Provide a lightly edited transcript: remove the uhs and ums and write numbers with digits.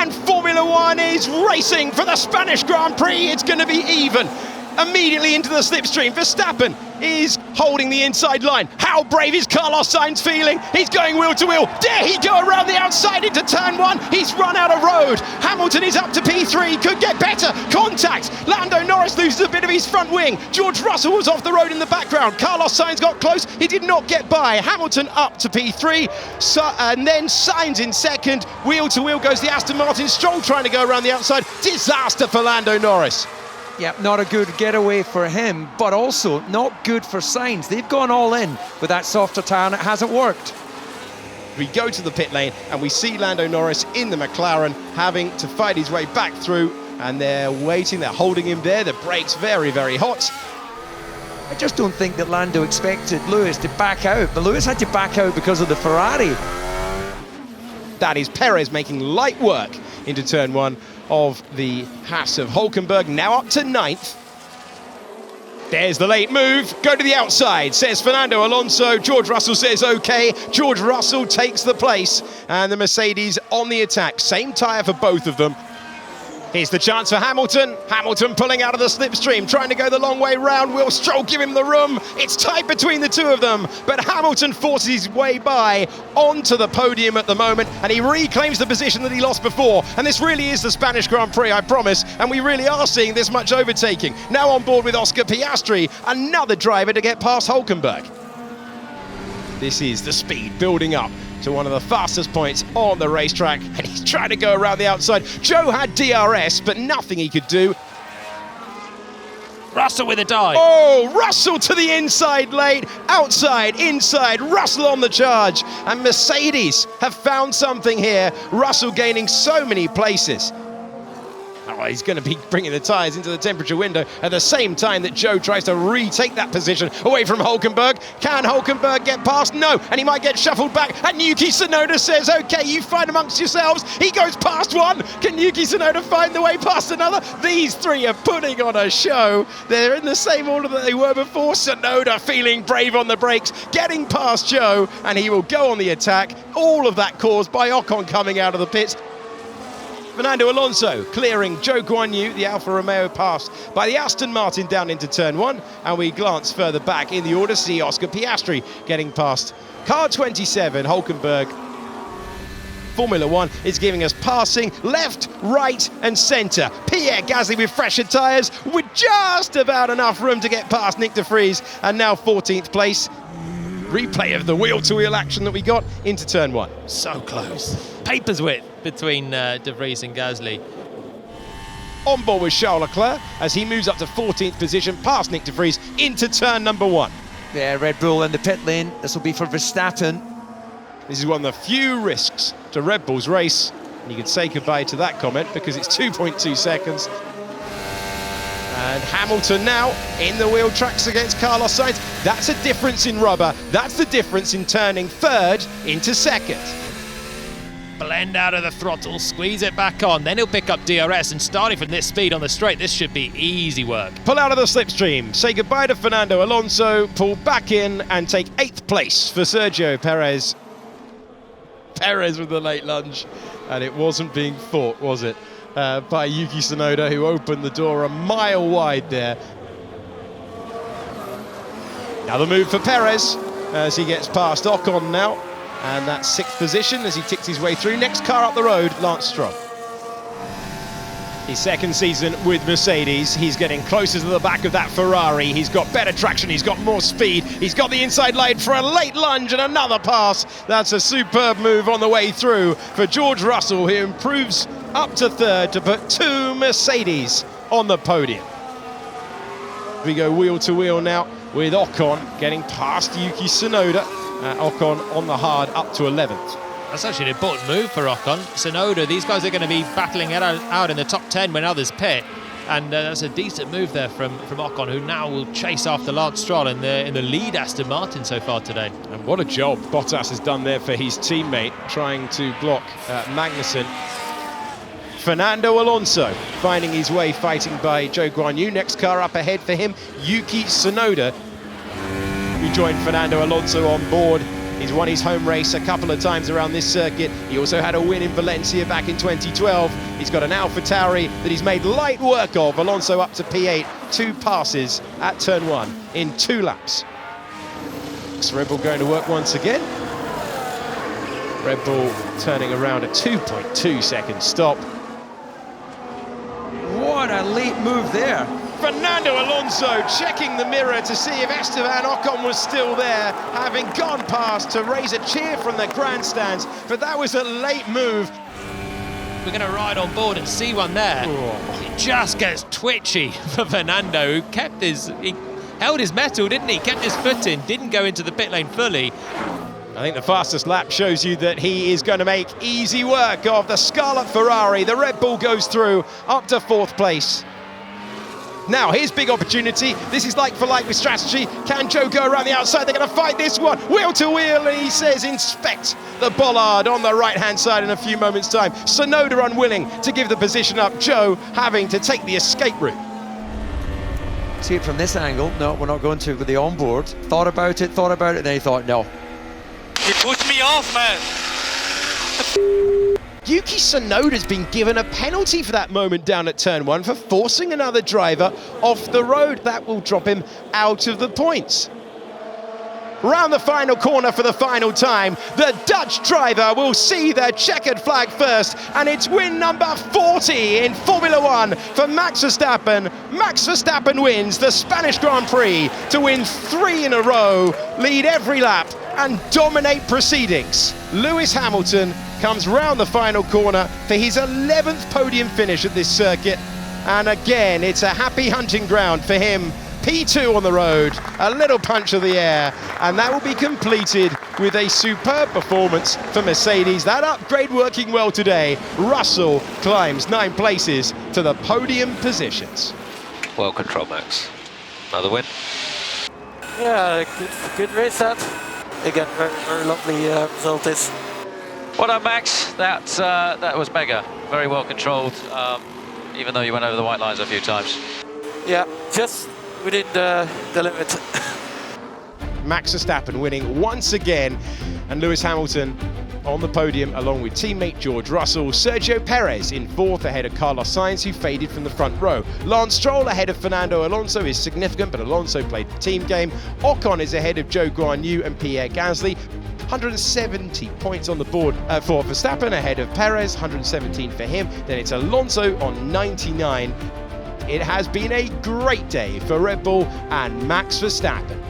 And Formula One is racing for the Spanish Grand Prix. It's going to be even. Immediately into the slipstream. Verstappen is holding the inside line. How brave is Carlos Sainz feeling? He's going wheel to wheel. Dare he go around the outside into turn one? He's run out of road. Hamilton is up to P3. Could get better. Contact. Lando Norris loses a bit of his front wing. George Russell was off the road in the background. Carlos Sainz got close. He did not get by. Hamilton up to P3. And then Sainz in second. Wheel to wheel goes the Aston Martin. Stroll trying to go around the outside. Disaster for Lando Norris. Yeah, not a good getaway for him, but also not good for Sainz. They've gone all in with that softer tyre and it hasn't worked. We go to the pit lane and we see Lando Norris in the McLaren having to fight his way back through, and they're waiting, they're holding him there. The brakes very, very hot. I just don't think that Lando expected Lewis to back out, but Lewis had to back out because of the Ferrari. That is Perez making light work into turn one of the Haas of Hulkenberg, now up to 9th. There's the late move, go to the outside, says Fernando Alonso. George Russell says okay. George Russell takes the place, and the Mercedes on the attack. Same tyre for both of them. Here's the chance for Hamilton. Hamilton pulling out of the slipstream, trying to go the long way round. Will Stroll give him the room? It's tight between the two of them, but Hamilton forces his way by onto the podium at the moment, and he reclaims the position that he lost before. And this really is the Spanish Grand Prix, I promise, and we really are seeing this much overtaking. Now on board with Oscar Piastri, another driver to get past Hulkenberg. This is the speed building up to one of the fastest points on the racetrack, and he's trying to go around the outside. Joe had DRS, but nothing he could do. Russell with a dive. Oh, Russell to the inside lane, outside, inside, Russell on the charge. And Mercedes have found something here. Russell gaining so many places. Oh, he's going to be bringing the tyres into the temperature window at the same time that Joe tries to retake that position away from Hulkenberg. Can Hulkenberg get past? No, and he might get shuffled back. And Yuki Tsunoda says, okay, you fight amongst yourselves. He goes past one. Can Yuki Tsunoda find the way past another? These three are putting on a show. They're in the same order that they were before. Tsunoda feeling brave on the brakes, getting past Joe, and he will go on the attack. All of that caused by Ocon coming out of the pits. Fernando Alonso clearing Zhou Guanyu, the Alfa Romeo passed by the Aston Martin down into turn one, and we glance further back in the order, see Oscar Piastri getting past car 27, Hulkenberg. Formula One is giving us passing left, right and centre. Pierre Gasly with fresher tyres with just about enough room to get past Nick de Vries, and now 14th place. Replay of the wheel-to-wheel action that we got into turn one. So close. Papers width between de Vries and Gasly. On board with Charles Leclerc as he moves up to 14th position past Nick de Vries into turn number one. Yeah, Red Bull in the pit lane. This will be for Verstappen. This is one of the few risks to Red Bull's race. And you can say goodbye to that comment because it's 2.2 seconds. And Hamilton now in the wheel tracks against Carlos Sainz. That's a difference in rubber. That's the difference in turning third into second. Blend out of the throttle, squeeze it back on, then he'll pick up DRS, and starting from this speed on the straight, this should be easy work. Pull out of the slipstream, say goodbye to Fernando Alonso, pull back in and take 8th place for Sergio Perez. Perez with the late lunge, and it wasn't being fought, was it? By Yuki Tsunoda, who opened the door a mile wide there. Now the move for Perez as he gets past Ocon now, and that's 6th position as he ticks his way through. Next car up the road, Lance Stroll. His second season with Mercedes, he's getting closer to the back of that Ferrari. He's got better traction, he's got more speed, he's got the inside line for a late lunge and another pass. That's a superb move on the way through for George Russell, who improves up to third to put 2 Mercedes on the podium. We go wheel to wheel now with Ocon getting past Yuki Tsunoda. Ocon on the hard up to 11th. That's actually an important move for Ocon. Tsunoda, these guys are going to be battling it out in the top 10 when others pit. And that's a decent move there from Ocon, who now will chase after Lance Stroll in the lead Aston Martin so far today. And what a job Bottas has done there for his teammate, trying to block Magnussen. Fernando Alonso finding his way, fighting by Zhou Guanyu. Next car up ahead for him, Yuki Tsunoda. We joined Fernando Alonso on board He's won his home race a couple of times around this circuit. He also had a win in Valencia back in 2012. He's got an AlphaTauri that he's made light work of. Alonso up to P8, 2 passes at turn 1 in 2 laps. Red Bull going to work once again. Red Bull turning around a 2.2 second stop. What a late move there. Fernando Alonso checking the mirror to see if Esteban Ocon was still there, having gone past to raise a cheer from the grandstands, but that was a late move. We're going to ride on board and see one there. Oh. It just gets twitchy for Fernando, who he held his mettle, didn't he? Kept his foot in, didn't go into the pit lane fully. I think the fastest lap shows you that he is going to make easy work of the Scarlet Ferrari. The Red Bull goes through up to 4th place. Now, here's big opportunity. This is like for like with strategy. Can Joe go around the outside? They're going to fight this one, wheel to wheel, and he says inspect the bollard on the right-hand side in a few moments' time. Tsunoda unwilling to give the position up. Joe having to take the escape route. See it from this angle. No, we're not going to with the onboard. Thought about it, and then he thought, no. He pushed me off, man. Yuki Tsunoda's been given a penalty for that moment down at turn 1 for forcing another driver off the road. That will drop him out of the points. Round the final corner for the final time, the Dutch driver will see the checkered flag first, and it's win number 40 in Formula 1 for Max Verstappen. Max Verstappen wins the Spanish Grand Prix to win 3 in a row, lead every lap, and dominate proceedings. Lewis Hamilton comes round the final corner for his 11th podium finish at this circuit, and again it's a happy hunting ground for him. P2 on the road, a little punch of the air, and that will be completed with a superb performance for Mercedes. That upgrade working well today. Russell climbs 9 places to the podium positions. Well controlled, Max. Another win. Yeah, good race that. Again, very lovely result this. Well done, Max. That was mega. Very well controlled, even though you went over the white lines a few times. Yeah, just within the limit. Max Verstappen winning once again, and Lewis Hamilton on the podium along with teammate George Russell. Sergio Perez in 4th ahead of Carlos Sainz, who faded from the front row. Lance Stroll ahead of Fernando Alonso is significant, but Alonso played the team game. Ocon is ahead of Zhou Guanyu and Pierre Gasly. 170 points on the board for Verstappen ahead of Perez, 117 for him. Then it's Alonso on 99. It has been a great day for Red Bull and Max Verstappen.